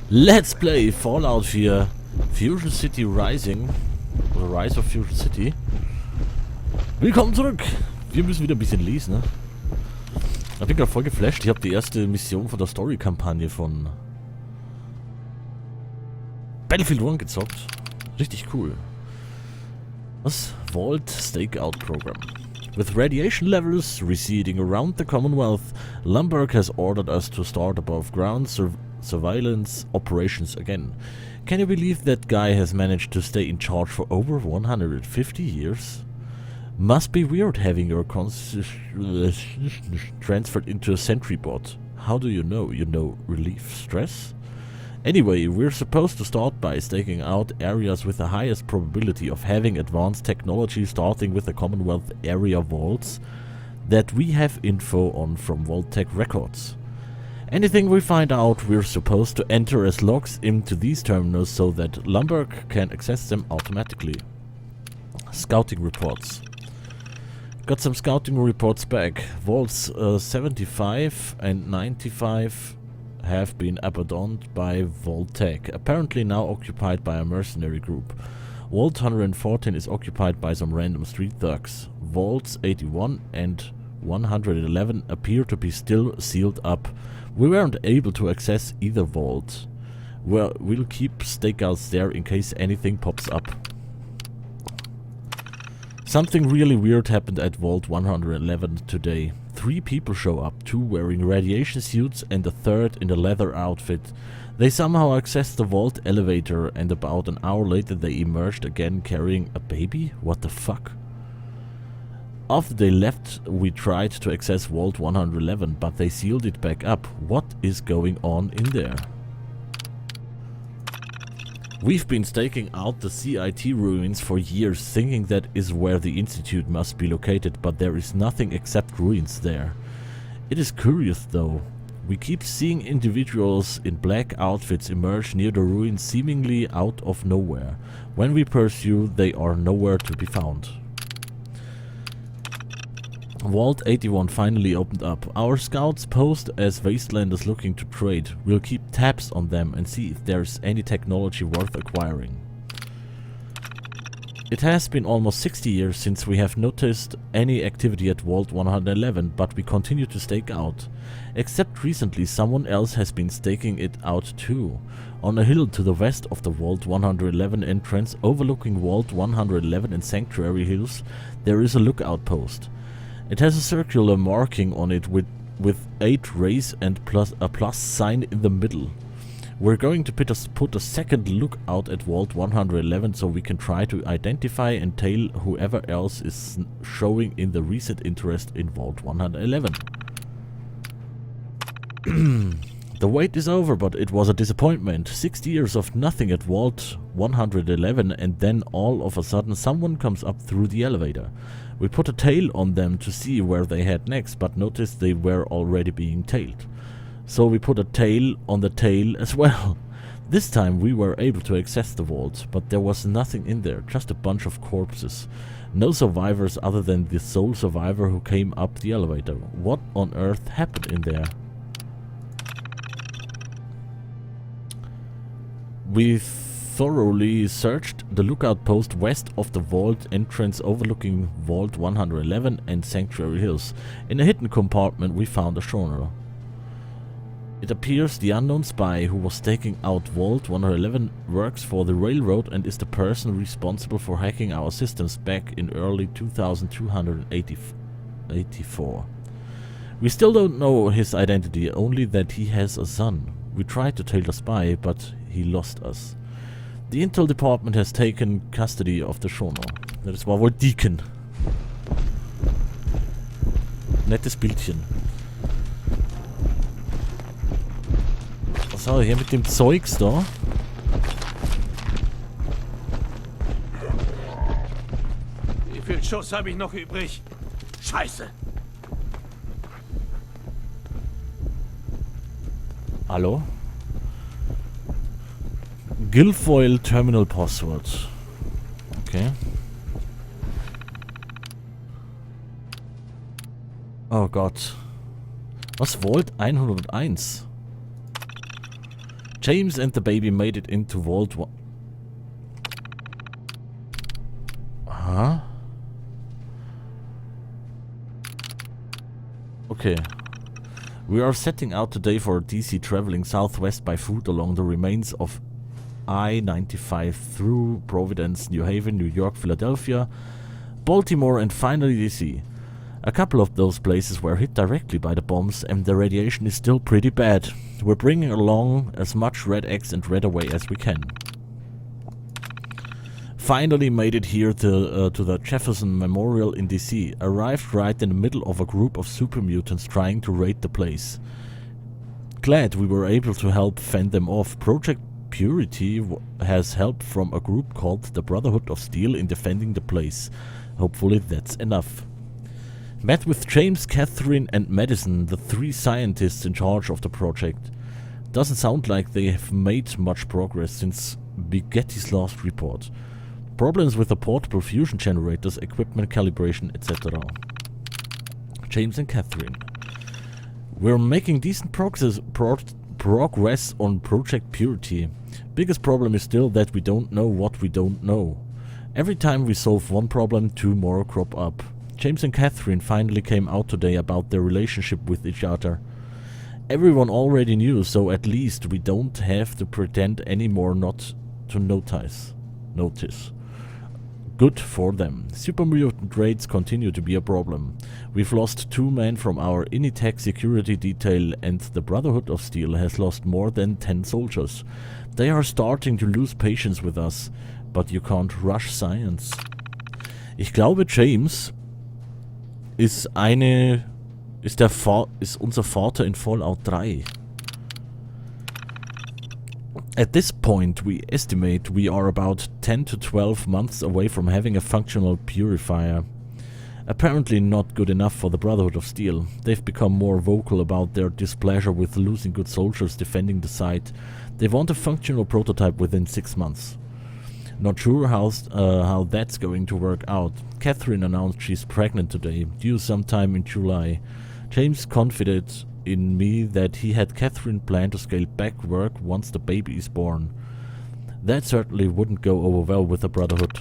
Let's play Fallout 4 Fusion City Rising oder Rise of Fusion City. Willkommen zurück. Wir müssen wieder ein bisschen lesen, ne? Ich bin gerade voll geflasht. Ich habe die erste Mission von der Story-Kampagne von Battlefield 1 gezockt. Richtig cool. Was? Vault Stakeout Program. With radiation levels receding around the Commonwealth, Lumberg has ordered us to start above ground surveillance operations again. Can you believe that guy has managed to stay in charge for over 150 years? Must be weird having your transferred into a sentry bot. How do you know? You know relief stress? Anyway, we're supposed to start by staking out areas with the highest probability of having advanced technology, starting with the Commonwealth area vaults that we have info on from Vault-Tec records. Anything we find out, we're supposed to enter as logs into these terminals so that Lumberg can access them automatically. Scouting reports. Got some scouting reports back. Vaults 75 and 95 have been abandoned by Vault-Tec, apparently now occupied by a mercenary group. Vault 114 is occupied by some random street thugs. Vaults 81 and 111 appear to be still sealed up. We weren't able to access either vault. Well, we'll keep stakeouts there in case anything pops up. Something really weird happened at Vault 111 today. 3 people show up, 2 wearing radiation suits and a third in a leather outfit. They somehow accessed the vault elevator and about an hour later they emerged again carrying a baby? What the fuck? After they left, we tried to access Vault 111, but they sealed it back up. What is going on in there? We've been staking out the CIT ruins for years, thinking that is where the Institute must be located, but there is nothing except ruins there. It is curious though. We keep seeing individuals in black outfits emerge near the ruins seemingly out of nowhere. When we pursue, they are nowhere to be found. Vault 81 finally opened up. Our scouts posed as wastelanders looking to trade. We'll keep tabs on them and see if there's any technology worth acquiring. It has been almost 60 years since we have noticed any activity at Vault 111, but we continue to stake out. Except recently someone else has been staking it out too. On a hill to the west of the Vault 111 entrance, overlooking Vault 111 and Sanctuary Hills, there is a lookout post. It has a circular marking on it with 8 rays and a plus sign in the middle. We're going to put a second lookout at Vault 111 so we can try to identify and tail whoever else is showing in the recent interest in Vault 111. The wait is over, but it was a disappointment. 60 years of nothing at Vault 111 and then all of a sudden someone comes up through the elevator. We put a tail on them to see where they head next, but noticed they were already being tailed. So we put a tail on the tail as well. This time we were able to access the vault, but there was nothing in there, just a bunch of corpses. No survivors other than the sole survivor who came up the elevator. What on earth happened in there? We thoroughly searched the lookout post west of the vault entrance overlooking Vault 111 and Sanctuary Hills. In a hidden compartment we found a journal. It appears the unknown spy who was staking out Vault 111 works for the railroad and is the person responsible for hacking our systems back in early 2284. We still don't know his identity, only that he has a son. We tried to tail the spy, but he lost us. The Intel Department has taken custody of the journal. Das war wohl Deacon. Nettes Bildchen. Was haben wir hier mit dem Zeugs da? Wie viel Schuss habe ich noch übrig? Scheiße! Hallo? Guilfoyle Terminal Password. Okay. Oh Gott. Was Vault 101? James and the baby made it into Vault 1. Huh? Okay. We are setting out today for DC, traveling southwest by foot along the remains of I-95 through Providence, New Haven, New York, Philadelphia, Baltimore and finally DC. A couple of those places were hit directly by the bombs and the radiation is still pretty bad. We're bringing along as much Red X and Red Away as we can. Finally made it here to the Jefferson Memorial in DC. Arrived right in the middle of a group of super mutants trying to raid the place. Glad we were able to help fend them off. Project Purity has help from a group called the Brotherhood of Steel in defending the place. Hopefully that's enough. Met with James, Catherine and Madison, the 3 scientists in charge of the project. Doesn't sound like they have made much progress since Bigetti's last report. Problems with the portable fusion generators, equipment calibration, etc. James and Catherine. We're making decent progress on Project Purity. Biggest problem is still that we don't know what we don't know. Every time we solve one problem, 2 more crop up. James and Catherine finally came out today about their relationship with each other. Everyone already knew, so at least we don't have to pretend anymore not to notice. Good for them. Super mutant raids continue to be a problem. We've lost 2 men from our Initech security detail and the Brotherhood of Steel has lost more than 10 soldiers. They are starting to lose patience with us, but you can't rush science. Ich glaube, James ist unser Vater in Fallout 3. At this point, we estimate we are about 10 to 12 months away from having a functional purifier. Apparently not good enough for the Brotherhood of Steel. They've become more vocal about their displeasure with losing good soldiers defending the site. They want a functional prototype within 6 months. Not sure how that's going to work out. Catherine announced she's pregnant today, due sometime in July. James confided in me that he had Catherine plan to scale back work once the baby is born. That certainly wouldn't go over well with the Brotherhood.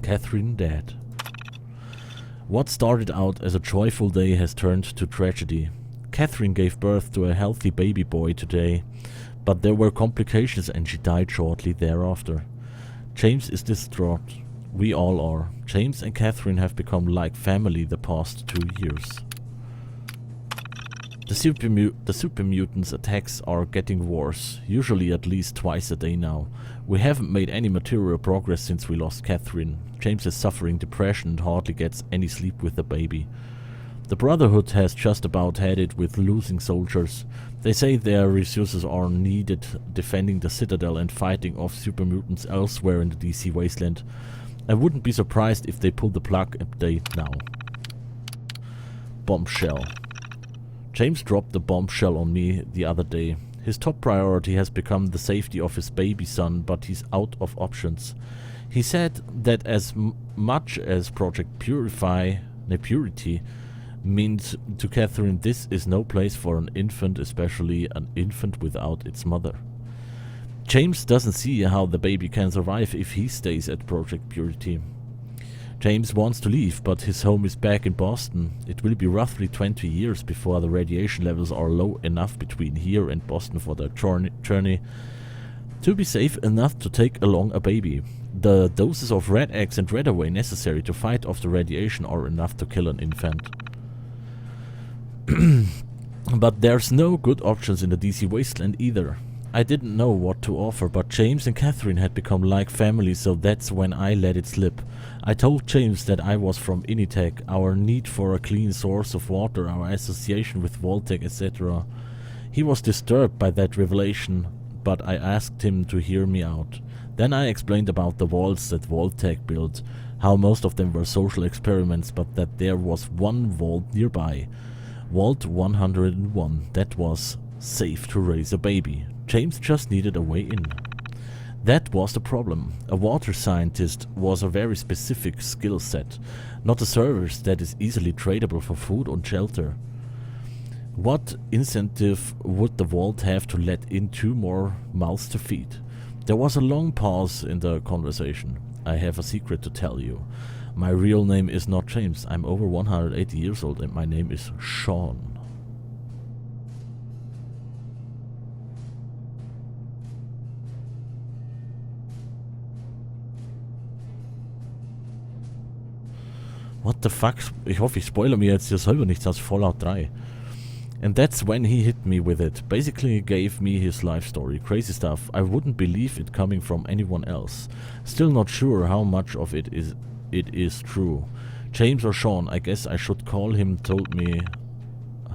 Catherine dead. What started out as a joyful day has turned to tragedy. Catherine gave birth to a healthy baby boy today, but there were complications and she died shortly thereafter. James is distraught. We all are. James and Catherine have become like family the past 2 years. The super mutants' attacks are getting worse, usually at least twice a day now. We haven't made any material progress since we lost Catherine. James is suffering depression and hardly gets any sleep with the baby. The Brotherhood has just about had it with losing soldiers. They say their resources are needed defending the Citadel and fighting off super mutants elsewhere in the DC wasteland. I wouldn't be surprised if they pull the plug update now. Bombshell. James dropped the bombshell on me the other day. His top priority has become the safety of his baby son, but he's out of options. He said that as much as Project Purity means to Catherine, this is no place for an infant, especially an infant without its mother. James doesn't see how the baby can survive if he stays at Project Purity. James wants to leave, but his home is back in Boston. It will be roughly 20 years before the radiation levels are low enough between here and Boston for the journey to be safe enough to take along a baby. The doses of Red X and Red Away necessary to fight off the radiation are enough to kill an infant. But there's no good options in the DC wasteland either. I didn't know what to offer, but James and Catherine had become like family, so that's when I let it slip. I told James that I was from Initech, our need for a clean source of water, our association with Vault-Tec, etc. He was disturbed by that revelation, but I asked him to hear me out. Then I explained about the vaults that Vault-Tec built, how most of them were social experiments, but that there was one vault nearby, Vault 101, that was safe to raise a baby. James just needed a way in. That was the problem. A water scientist was a very specific skill set, not a service that is easily tradable for food and shelter. What incentive would the vault have to let in 2 more mouths to feed? There was a long pause in the conversation. I have a secret to tell you. My real name is not James. I'm over 180 years old and my name is Sean. What the fuck? Ich hoffe, ich spoilere mir jetzt hier selber nichts aus Fallout 3. And that's when he hit me with it. Basically gave me his life story. Crazy stuff. I wouldn't believe it coming from anyone else. Still not sure how much of it is true. James or Sean, I guess I should call him, told me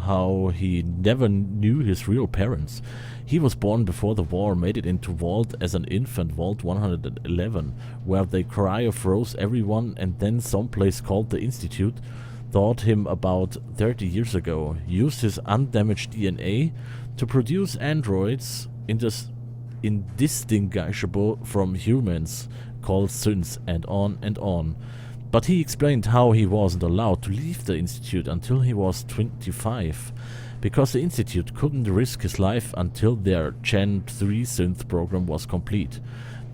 how he never knew his real parents. He was born before the war, made it into Vault as an infant, Vault 111, where they cryo-froze everyone, and then someplace called the Institute thought him about 30 years ago, used his undamaged DNA to produce androids indistinguishable from humans, called synths, and on and on. But he explained how he wasn't allowed to leave the Institute until he was 25, because the Institute couldn't risk his life until their Gen 3 synth program was complete.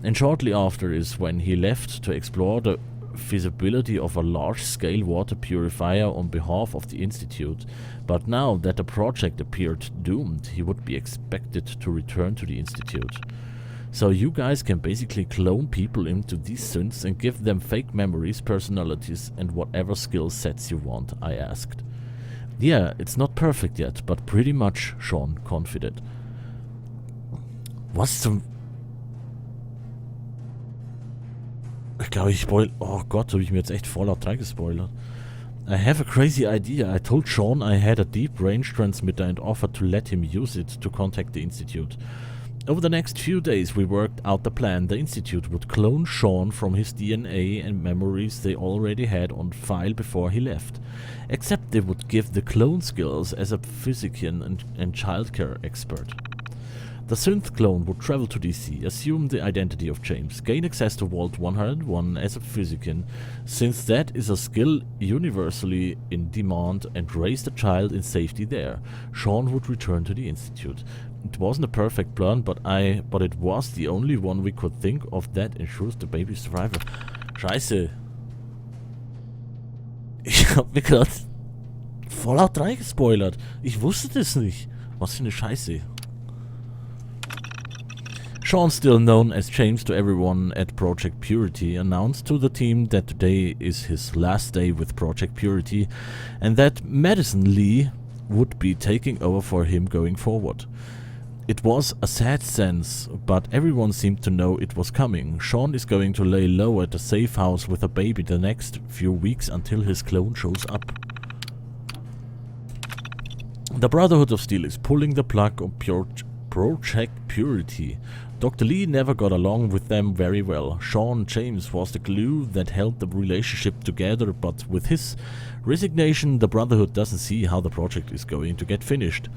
And shortly after is when he left to explore the feasibility of a large-scale water purifier on behalf of the Institute. But now that the project appeared doomed, he would be expected to return to the Institute. So you guys can basically clone people into these synths and give them fake memories, personalities, and whatever skill sets you want, I asked. Yeah, it's not perfect yet, but pretty much, Sean confided. Was zum... Ich glaube, ich spoil... Oh Gott, habe ich mir jetzt echt Fallout 3 gespoilert. I have a crazy idea. I told Sean I had a deep range transmitter and offered to let him use it to contact the Institute. Over the next few days we worked out the plan. The Institute would clone Sean from his DNA and memories they already had on file before he left. Except they would give the clone skills as a physician and childcare expert. The synth clone would travel to DC, assume the identity of James, gain access to Vault 101 as a physician, since that is a skill universally in demand, and raise the child in safety there. Sean would return to the Institute. It wasn't a perfect plan, but it was the only one we could think of that ensures the baby's survival. Scheiße. Ich hab mir gerade Fallout 3 gespoilert. Ich wusste das nicht. Was für eine Scheiße. Sean, still known as James to everyone at Project Purity, announced to the team that today is his last day with Project Purity and that Madison Lee would be taking over for him going forward. It was a sad sense, but everyone seemed to know it was coming. Sean is going to lay low at a safe house with a baby the next few weeks until his clone shows up. The Brotherhood of Steel is pulling the plug on Project Purity. Dr. Lee never got along with them very well. Sean James was the glue that held the relationship together, but with his resignation, the Brotherhood doesn't see how the project is going to get finished.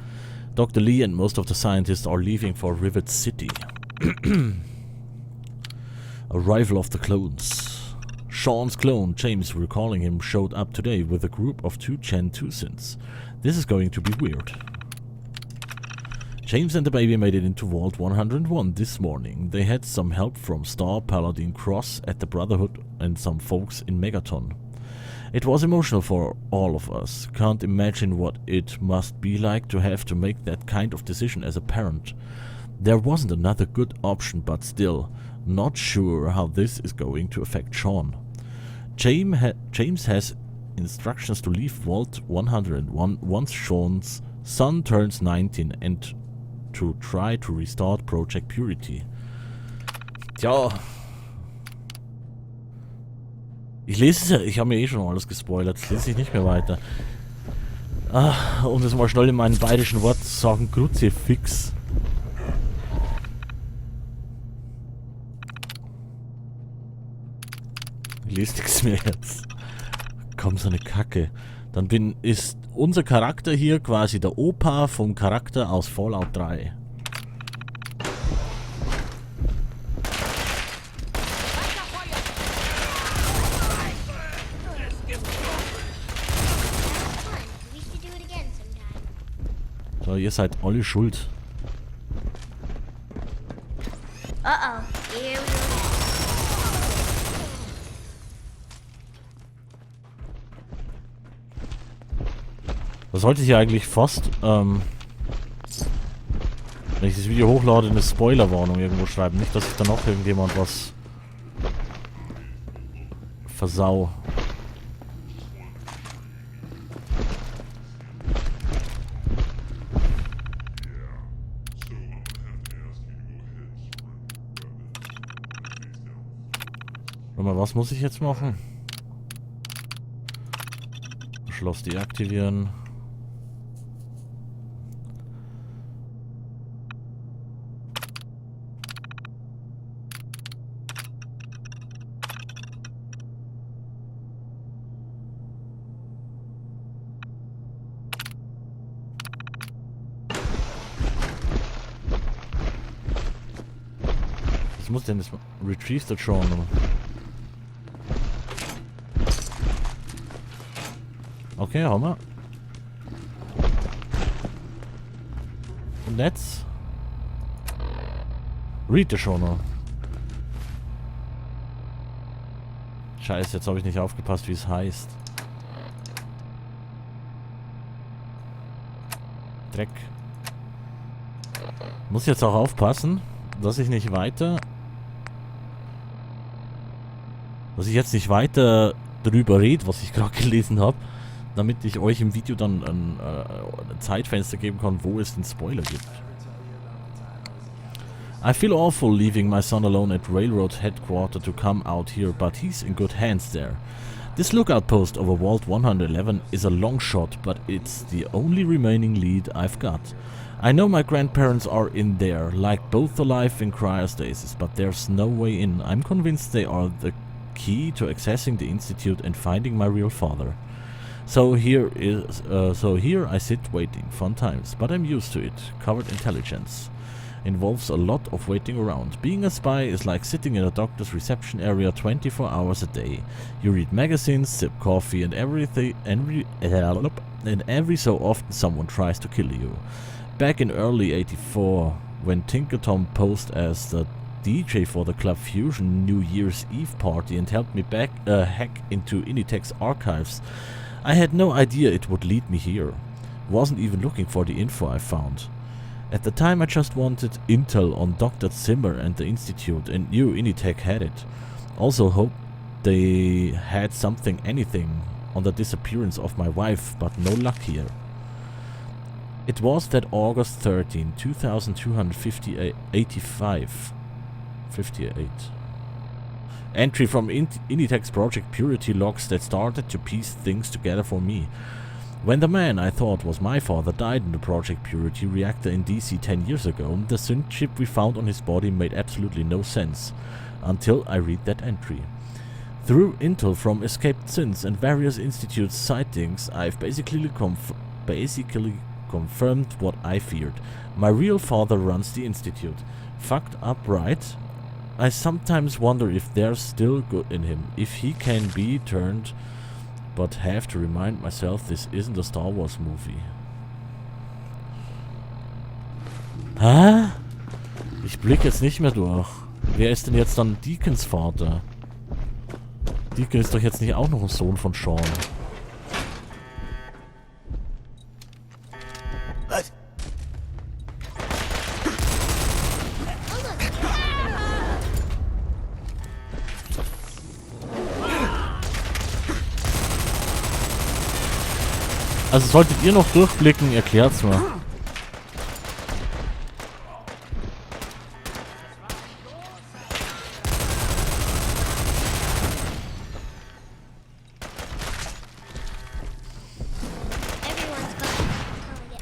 Dr. Lee and most of the scientists are leaving for Rivet City. Arrival of the clones. Sean's clone, James, we're calling him, showed up today with a group of 2 Gen 2 synths. This is going to be weird. James and the baby made it into Vault 101 this morning. They had some help from Star Paladin Cross at the Brotherhood and some folks in Megaton. It was emotional for all of us. Can't imagine what it must be like to have to make that kind of decision as a parent. There wasn't another good option, but still, not sure how this is going to affect Sean. James has instructions to leave Vault 101 once Sean's son turns 19 and to try to restart Project Purity. Tja. Ich lese es ja, ich habe mir eh schon alles gespoilert, das lese ich nicht mehr weiter. Um das mal schnell in meinen bayerischen Wort zu sagen, Kruzifix. Ich lese nichts mehr jetzt. Komm, so eine Kacke. Dann ist unser Charakter hier quasi der Opa vom Charakter aus Fallout 3. So, ihr seid alle schuld. Uh-oh. Here we go. Da sollte ich ja eigentlich fast, wenn ich das Video hochlade, eine Spoilerwarnung irgendwo schreiben. Nicht, dass ich dann auch irgendjemand was versau. Warte mal, was muss ich jetzt machen? Schloss deaktivieren. Ich muss denn das retrieve the journal. Okay, haben wir. Und jetzt? Read the journal. Scheiße, jetzt habe ich nicht aufgepasst, wie es heißt. Dreck. Muss jetzt auch aufpassen, dass ich nicht weiter... Dass ich jetzt nicht weiter drüber rede, was ich gerade gelesen habe, damit ich euch im Video dann ein Zeitfenster geben kann, wo es den Spoiler gibt. I feel awful leaving my son alone at railroad headquarters to come out here, but he's in good hands there. This lookout post over Vault 111 is a long shot, but it's the only remaining lead I've got. I know my grandparents are in there, like both alive in cryostasis, but there's no way in. I'm convinced they are the key to accessing the institute and finding my real father. So here I sit waiting. Fun times, but I'm used to it. Covert intelligence involves a lot of waiting around. Being a spy is like sitting in a doctor's reception area 24 hours a day. You read magazines, sip coffee, and every so often someone tries to kill you. Back in early '84, when Tinker Tom posed as the DJ for the Club Fusion New Year's Eve party and helped me hack into Initech's archives, I had no idea it would lead me here. Wasn't even looking for the info I found. At the time I just wanted intel on Dr. Zimmer and the Institute, and knew Initech had it. Also hoped they had anything on the disappearance of my wife, but no luck here. It was that August 13, 2285. 58. Entry from Initech's Project Purity logs that started to piece things together for me. When the man I thought was my father died in the Project Purity reactor in DC 10 years ago, the synth chip we found on his body made absolutely no sense, until I read that entry. Through intel from escaped synths and various institute sightings, I've basically confirmed what I feared. My real father runs the institute. Fucked up, right? I sometimes wonder if there's still good in him, if he can be turned, but have to remind myself this isn't a Star Wars movie. Hä? Ich blick jetzt nicht mehr durch. Wer ist denn jetzt dann Deacons Vater? Deacon ist doch jetzt nicht auch noch ein Sohn von Sean. Was? Also solltet ihr noch durchblicken, erklärt's mal.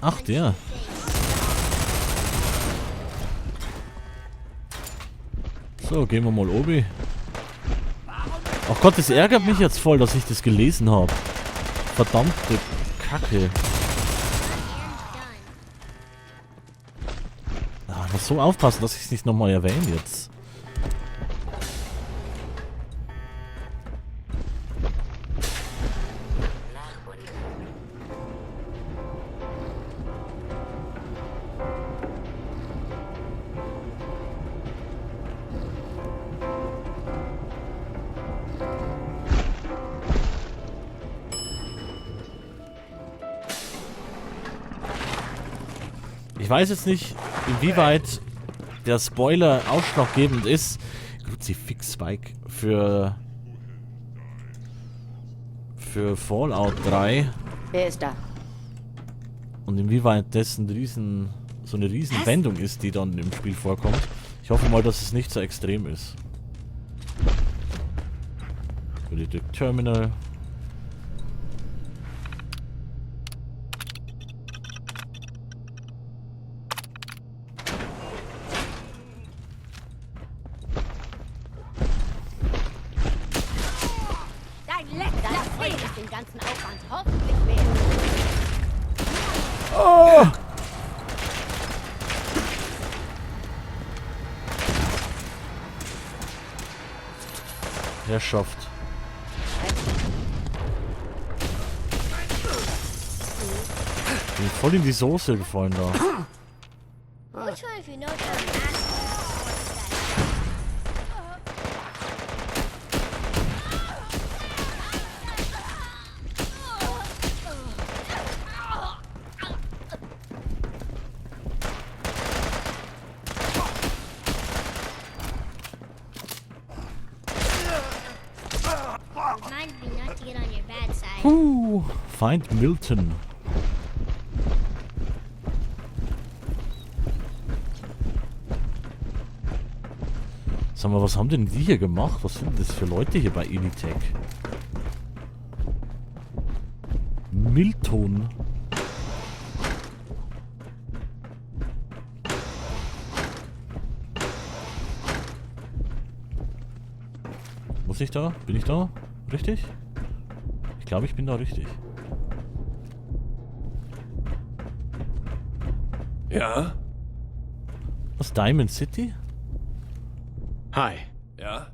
Ach, der. So, gehen wir mal obi. Ach Gott, das ärgert mich jetzt voll, dass ich das gelesen habe. Verdammte Kacke. Ah, ich muss so aufpassen, dass ich es nicht nochmal erwähne jetzt. weiß jetzt nicht, inwieweit der Spoiler ausschlaggebend ist. Kruzifix-Spike für Fallout 3. Wer ist da? Und inwieweit das so eine Riesenwendung ist, die dann im Spiel vorkommt. Ich hoffe mal, dass es nicht so extrem ist. Terminal. Dein letzter Fehler ist den ganzen Aufwand hoffentlich wert. Oh! Herrschaft. Bin voll in die Soße gefallen da. Which one, if you know what I'm asking? Remind me not to get on your bad side. Find Milton. Sag mal, was haben denn die hier gemacht? Was sind das für Leute hier bei Elitech? Milton. Muss ich da? Bin ich da? Richtig? Ich glaube, ich bin da richtig. Ja? Was, Diamond City? Hi. Ja?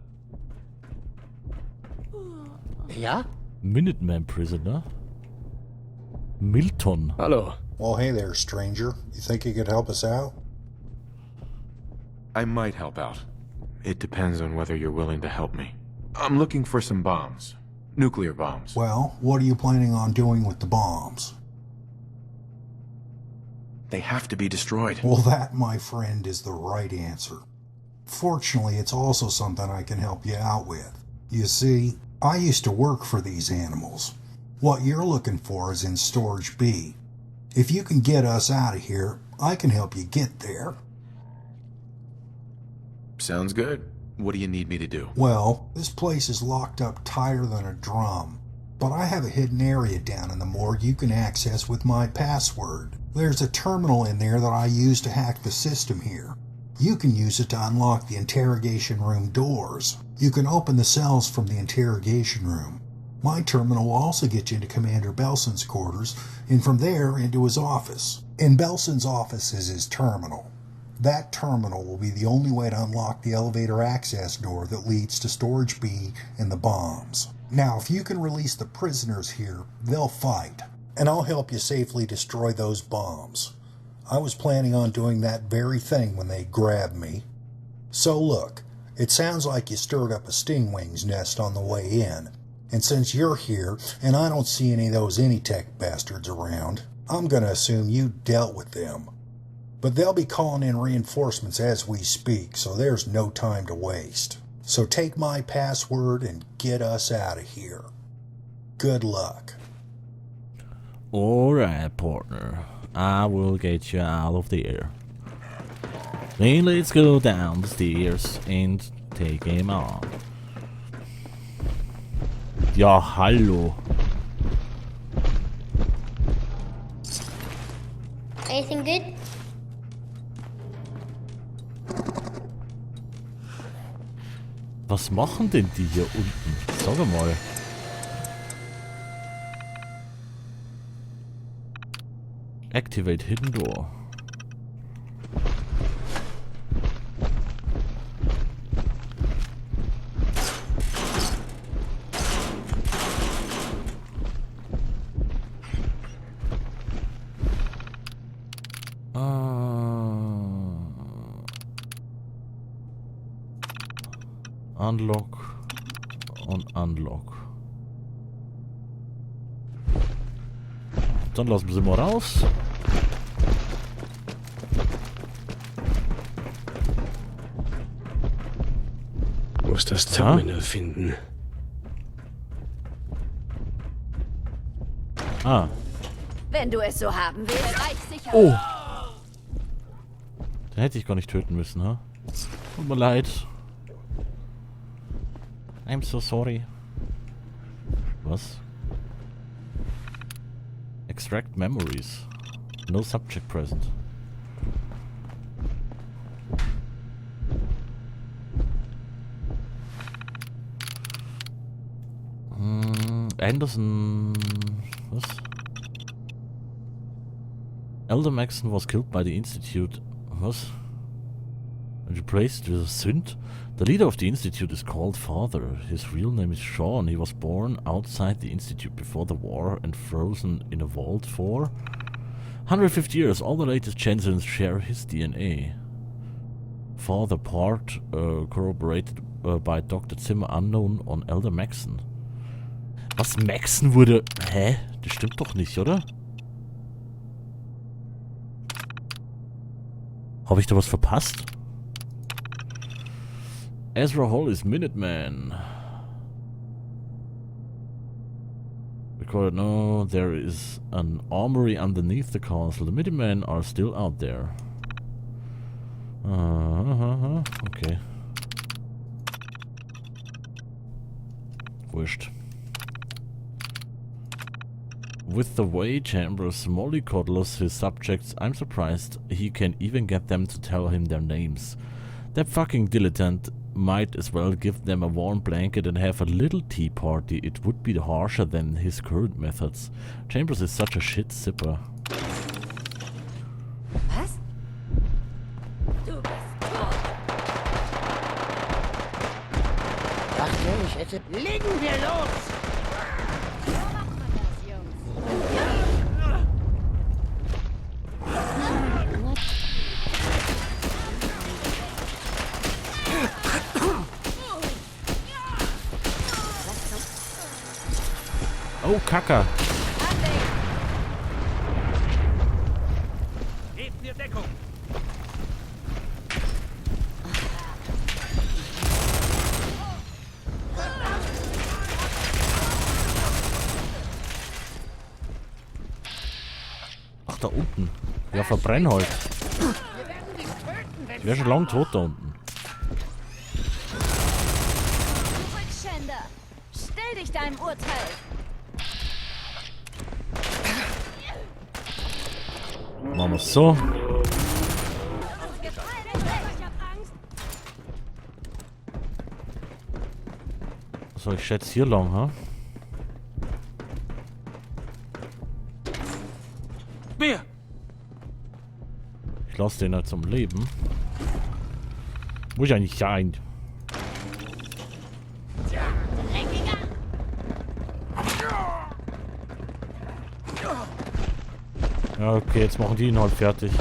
Ja? Minuteman Prisoner? Milton. Hallo. Well, hey there, stranger. You think you could help us out? I might help out. It depends on whether you're willing to help me. I'm looking for some bombs. Nuclear bombs. Well, what are you planning on doing with the bombs? They have to be destroyed. Well, that, my friend, is the right answer. Fortunately, it's also something I can help you out with. You see, I used to work for these animals. What you're looking for is in Storage B. If you can get us out of here, I can help you get there. Sounds good. What do you need me to do? Well, this place is locked up tighter than a drum. But I have a hidden area down in the morgue you can access with my password. There's a terminal in there that I use to hack the system here. You can use it to unlock the interrogation room doors. You can open the cells from the interrogation room. My terminal will also get you into Commander Belson's quarters, and from there into his office. In Belson's office is his terminal. That terminal will be the only way to unlock the elevator access door that leads to Storage B and the bombs. Now, if you can release the prisoners here, they'll fight, and I'll help you safely destroy those bombs. I was planning on doing that very thing when they grabbed me. So look, it sounds like you stirred up a stingwing's nest on the way in, and since you're here and I don't see any of those Anytech bastards around, I'm gonna assume you dealt with them. But they'll be calling in reinforcements as we speak, so there's no time to waste. So take my password and get us out of here. Good luck. Alright, partner. I will get you out of there. Then let's go down the stairs and take him on. Ja, hallo. Anything good? Was machen denn die hier unten? Sag mal. Activate hidden door. Unlock und Unlock. Dann lassen wir sie mal raus. muss das Terminal finden. Ah. Wenn du es so haben willst, sicher. Oh. Den hätte ich gar nicht töten müssen, ha? Tut mir leid. I'm so sorry. Was? Extract memories. No subject present. Anderson... Was? Elder Maxon was killed by the Institute. Was? And replaced with a Sünd? The leader of the Institute is called Father. His real name is Sean. He was born outside the Institute before the war and frozen in a vault for 150 years. All the latest Chancellors share his DNA. Father part corroborated by Dr. Zimmer unknown on Elder Maxon. Was, Maxon wurde... Hä? Das stimmt doch nicht, oder? Habe ich da was verpasst? Ezra Hall is Minuteman. Recorded, no, there is an armory underneath the castle. The Minutemen are still out there. Okay. Wurscht. With the way Chambers mollycoddles his subjects, I'm surprised he can even get them to tell him their names. That fucking dilettante might as well give them a warm blanket and have a little tea party. It would be harsher than his current methods. Chambers is such a shit sipper. Was? Du bist tot. Dachte, ich hätte... Legen wir los! So macht man das, Jungs. Oh, Kacke. Gebt mir Deckung! Ach, da unten. Ja, verbrenn halt. Ich wäre schon lang tot da unten. Rückschänder, stell dich deinem Urteil. Machen wir es so. So, ich schätze hier lang, ha? Mehr! Ich lasse den halt zum Leben. Muss ja nicht sein. Ja, okay, jetzt machen die ihn halt fertig.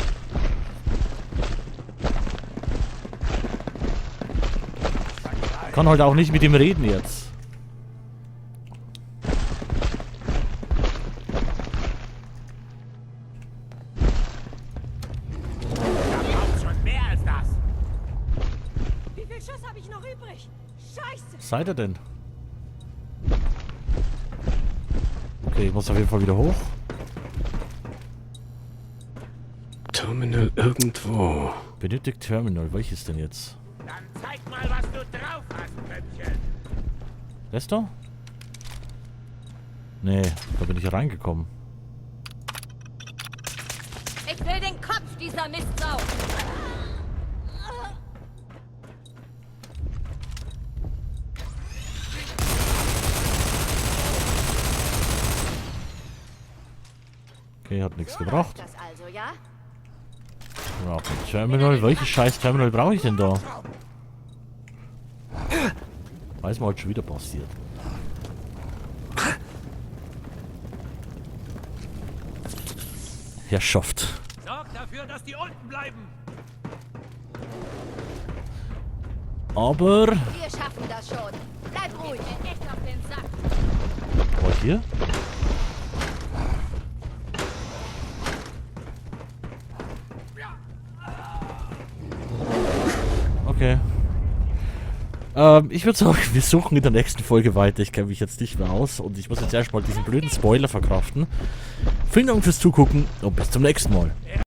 Kann halt auch nicht mit ihm reden jetzt. Schon mehr als das! Wie viel Schuss habe ich noch übrig? Scheiße! Seid ihr denn? Okay, ich muss auf jeden Fall wieder hoch. Terminal irgendwo. Benötigt Terminal. Welches denn jetzt? Dann zeig mal, was du drauf hast, Pöppchen! Das da? Nee, da bin ich reingekommen. Ich will den Kopf dieser Mistsau! Okay, hat nichts gebracht. Das also, ja? Ja, Terminal. Welches scheiß Terminal brauche ich denn da? Weiß mal, halt schon wieder passiert. Herrschaft. Sorg dafür, dass die unten bleiben! Aber... Wir schaffen das schon. Bleib ruhig. Ich bin echt auf den Sack. War hier? Okay. Ich würde sagen, wir suchen in der nächsten Folge weiter. Ich kenne mich jetzt nicht mehr aus und ich muss jetzt erstmal diesen blöden Spoiler verkraften. Vielen Dank fürs Zugucken und bis zum nächsten Mal.